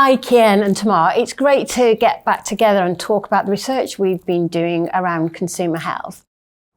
Hi, Kien and Tamar. It's great to get back together and talk about the research we've been doing around consumer health.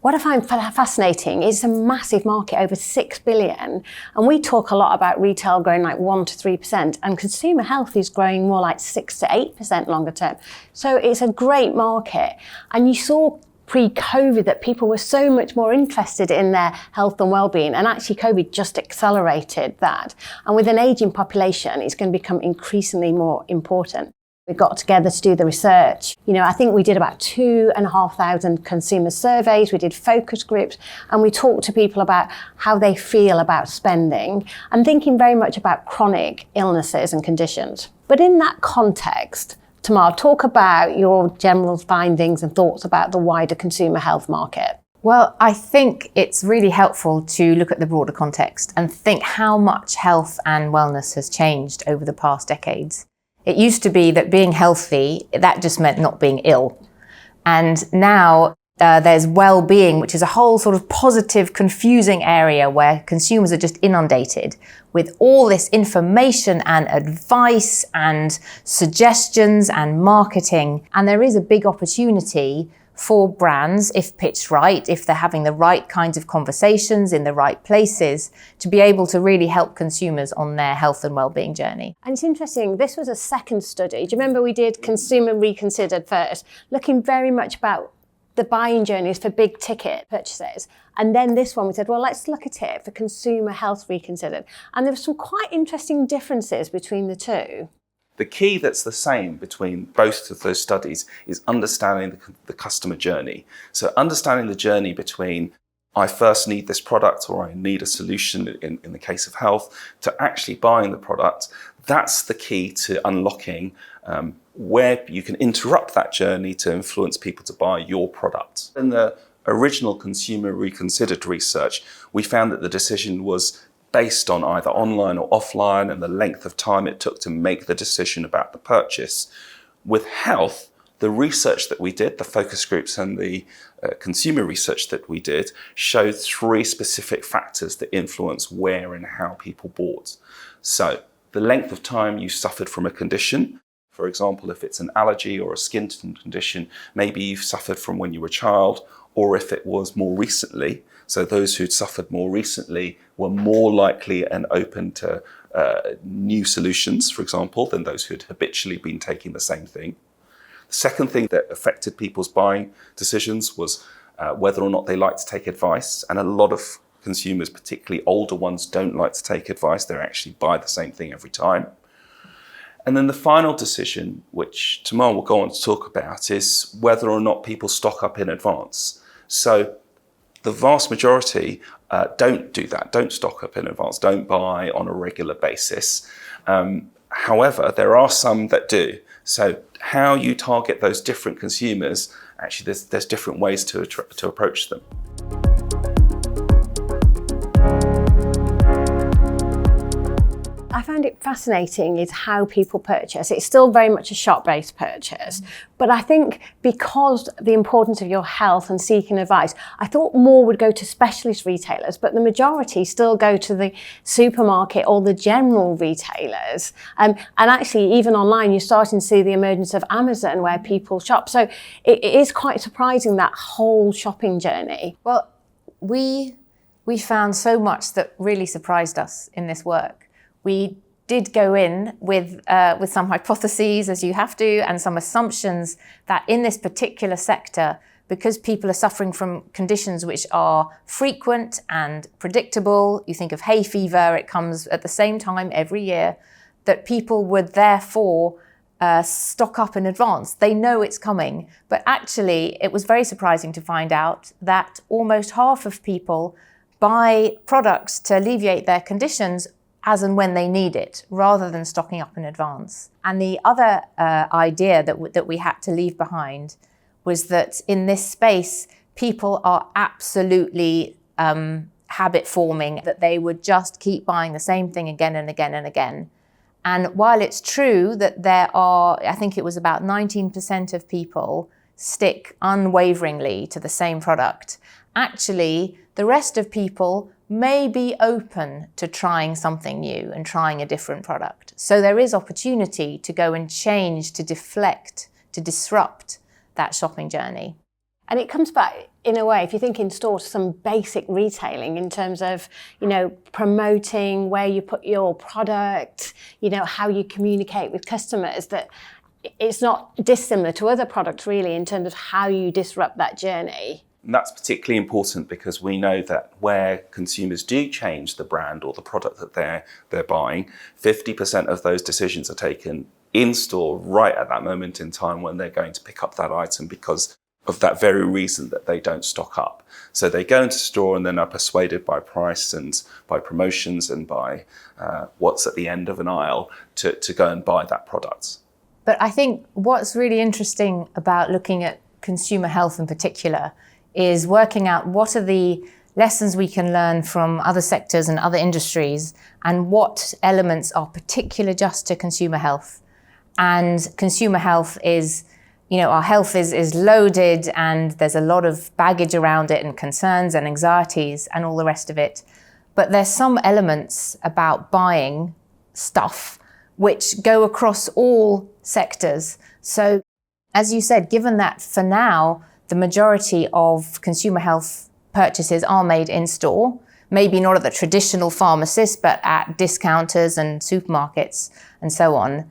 What I find fascinating is a massive market, over 6 billion. And we talk a lot about retail growing like 1 to 3%, and consumer health is growing more like 6 to 8% longer term. So it's a great market. And you saw pre-COVID that people were so much more interested in their health and well-being, and actually COVID just accelerated that. And with an ageing population, it's going to become increasingly more important. We got together to do the research. I think we did about 2,500 consumer surveys, we did focus groups, and we talked to people about how they feel about spending and thinking very much about chronic illnesses and conditions. But in that context, Tamar, talk about your general findings and thoughts about the wider consumer health market. Well, I think it's really helpful to look at the broader context and think how much health and wellness has changed over the past decades. It used to be that being healthy, that just meant not being ill. And now there's well-being, which is a whole sort of positive, confusing area where consumers are just inundated with all this information and advice and suggestions and marketing. And there is a big opportunity for brands, if pitched right, if they're having the right kinds of conversations in the right places, to be able to really help consumers on their health and well-being journey. And it's interesting, this was a second study. Do you remember we did Consumer Reconsidered first, looking very much about the buying journeys for big ticket purchases. And then this one, we said, well, let's look at it for Consumer Health Reconsidered. And there were some quite interesting differences between the two. The key that's the same between both of those studies is understanding the customer journey. So understanding the journey between I first need this product or I need a solution in the case of health to actually buying the product. That's the key to unlocking where you can interrupt that journey to influence people to buy your product. In the original Consumer Reconsidered research, we found that the decision was based on either online or offline and the length of time it took to make the decision about the purchase. With health, the research that we did, the focus groups and the consumer research that we did, showed 3 specific factors that influence where and how people bought. So the length of time you suffered from a condition. For example, if it's an allergy or a skin condition, maybe you've suffered from when you were a child, or if it was more recently. So those who'd suffered more recently were more likely and open to new solutions, for example, than those who'd habitually been taking the same thing. The second thing that affected people's buying decisions was whether or not they like to take advice. And a lot of consumers, particularly older ones, don't like to take advice. They actually buy the same thing every time. And then the final decision, which Tamar will go on to talk about, is whether or not people stock up in advance. So the vast majority don't do that, don't stock up in advance, don't buy on a regular basis. However, there are some that do. So how you target those different consumers, actually there's different ways to approach them. I find it fascinating is how people purchase. It's still very much a shop-based purchase, but I think because the importance of your health and seeking advice, I thought more would go to specialist retailers, but the majority still go to the supermarket or the general retailers. And actually, even online, you're starting to see the emergence of Amazon where people shop. So it is quite surprising, that whole shopping journey. Well, we found so much that really surprised us in this work. We did go in with some hypotheses, as you have to, and some assumptions that in this particular sector, because people are suffering from conditions which are frequent and predictable, you think of hay fever, it comes at the same time every year, that people would therefore stock up in advance. They know it's coming, but actually it was very surprising to find out that almost half of people buy products to alleviate their conditions as and when they need it, rather than stocking up in advance. And the other idea that we had to leave behind was that in this space, people are absolutely habit forming, that they would just keep buying the same thing again and again and again. And while it's true that there are, I think it was about 19% of people stick unwaveringly to the same product, actually the rest of people may be open to trying something new and trying a different product. So there is opportunity to go and change, to deflect, to disrupt that shopping journey. And it comes back, in a way, if you think in store, to some basic retailing in terms of, promoting where you put your product, how you communicate with customers, that it's not dissimilar to other products really in terms of how you disrupt that journey. And that's particularly important because we know that where consumers do change the brand or the product that they're buying, 50% of those decisions are taken in store right at that moment in time when they're going to pick up that item because of that very reason that they don't stock up. So they go into store and then are persuaded by price and by promotions and by what's at the end of an aisle to go and buy that product. But I think what's really interesting about looking at consumer health in particular is working out what are the lessons we can learn from other sectors and other industries and what elements are particular just to consumer health. And consumer health is, our health is loaded and there's a lot of baggage around it and concerns and anxieties and all the rest of it. But there's some elements about buying stuff which go across all sectors. So as you said, given that for now, the majority of consumer health purchases are made in store, maybe not at the traditional pharmacist, but at discounters and supermarkets and so on.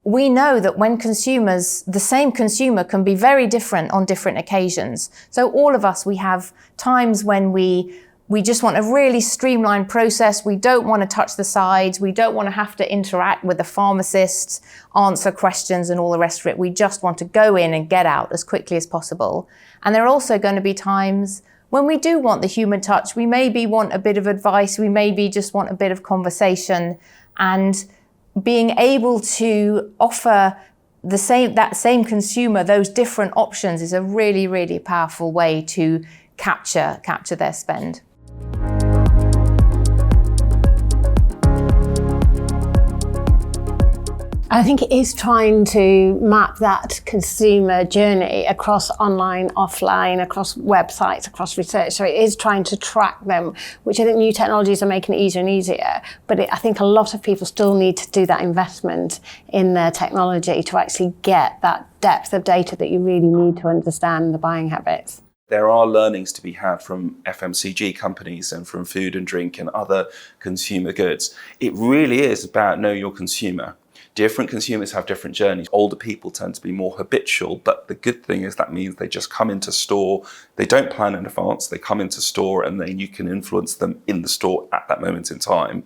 We know that when the same consumer can be very different on different occasions. So all of us, we have times when we just want a really streamlined process. We don't want to touch the sides. We don't want to have to interact with the pharmacist, answer questions and all the rest of it. We just want to go in and get out as quickly as possible. And there are also going to be times when we do want the human touch. We maybe want a bit of advice. We maybe just want a bit of conversation. And being able to offer that same consumer those different options is a really, really powerful way to capture their spend. I think it is trying to map that consumer journey across online, offline, across websites, across research. So it is trying to track them, which I think new technologies are making it easier and easier. But I think a lot of people still need to do that investment in their technology to actually get that depth of data that you really need to understand the buying habits. There are learnings to be had from FMCG companies and from food and drink and other consumer goods. It really is about know your consumer. Different consumers have different journeys. Older people tend to be more habitual, but the good thing is that means they just come into store. They don't plan in advance. They come into store and then you can influence them in the store at that moment in time.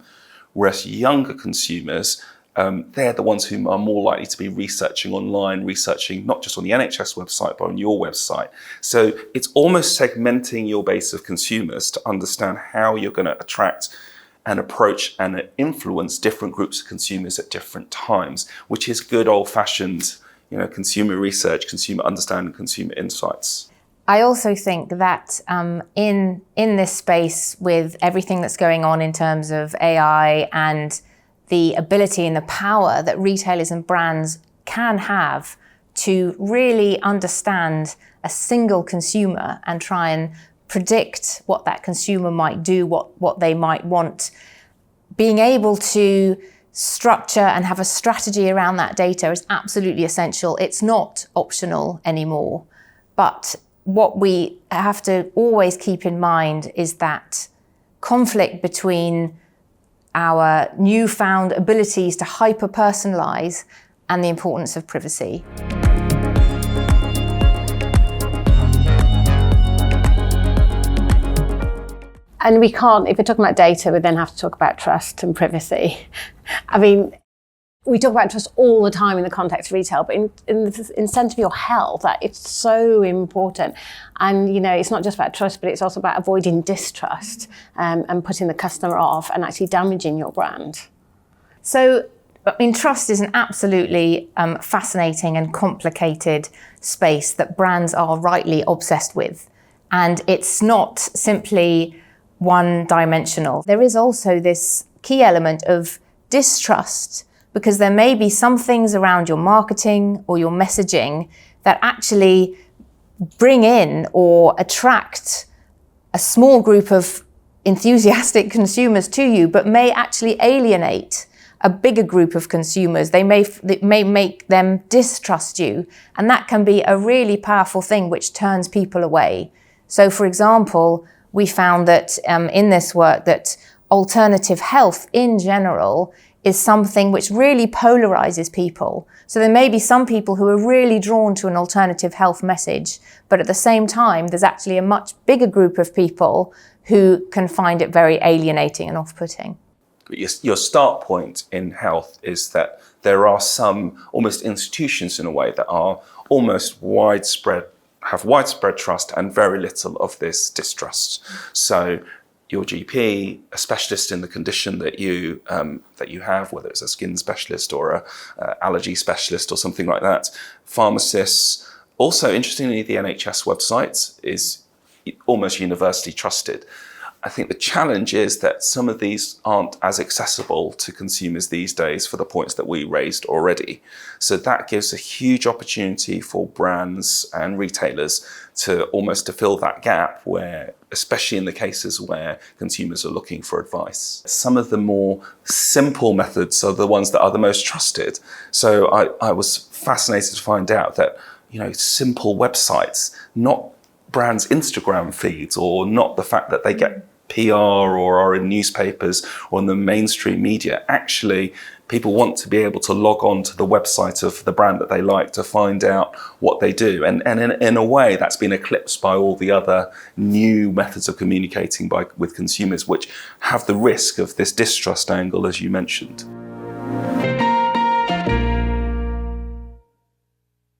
Whereas younger consumers, they're the ones who are more likely to be researching online, researching not just on the NHS website, but on your website. So it's almost segmenting your base of consumers to understand how you're going to attract and approach and influence different groups of consumers at different times, which is good old-fashioned, consumer research, consumer understanding, consumer insights. I also think that in this space, with everything that's going on in terms of AI and the ability and the power that retailers and brands can have to really understand a single consumer and try and predict what that consumer might do, what they might want. Being able to structure and have a strategy around that data is absolutely essential. It's not optional anymore. But what we have to always keep in mind is that conflict between our newfound abilities to hyper-personalize and the importance of privacy. And we can't, if we're talking about data, we then have to talk about trust and privacy. I mean, we talk about trust all the time in the context of retail, but in the sense of your health, that it's so important. And, it's not just about trust, but it's also about avoiding distrust and putting the customer off and actually damaging your brand. So, trust is an absolutely fascinating and complicated space that brands are rightly obsessed with. And it's not simply one-dimensional. There is also this key element of distrust, because there may be some things around your marketing or your messaging that actually bring in or attract a small group of enthusiastic consumers to you, but may actually alienate a bigger group of consumers. It may make them distrust you. And that can be a really powerful thing which turns people away. So for example, we found that in this work that alternative health in general is something which really polarizes people. So there may be some people who are really drawn to an alternative health message, but at the same time, there's actually a much bigger group of people who can find it very alienating and off-putting. Your start point in health is that there are some almost institutions in a way that are almost widespread, have widespread trust and very little of this distrust. So your GP, a specialist in the condition that you have, whether it's a skin specialist or a allergy specialist or something like that, pharmacists. Also, interestingly, the NHS website is almost universally trusted. I think the challenge is that some of these aren't as accessible to consumers these days for the points that we raised already. So that gives a huge opportunity for brands and retailers to fill that gap where, especially in the cases where consumers are looking for advice. Some of the more simple methods are the ones that are the most trusted. So I was fascinated to find out that, simple websites, not brands' Instagram feeds, or not the fact that they get PR or are in newspapers or in the mainstream media. Actually, people want to be able to log on to the website of the brand that they like to find out what they do. And in a way, that's been eclipsed by all the other new methods of communicating with consumers, which have the risk of this distrust angle, as you mentioned.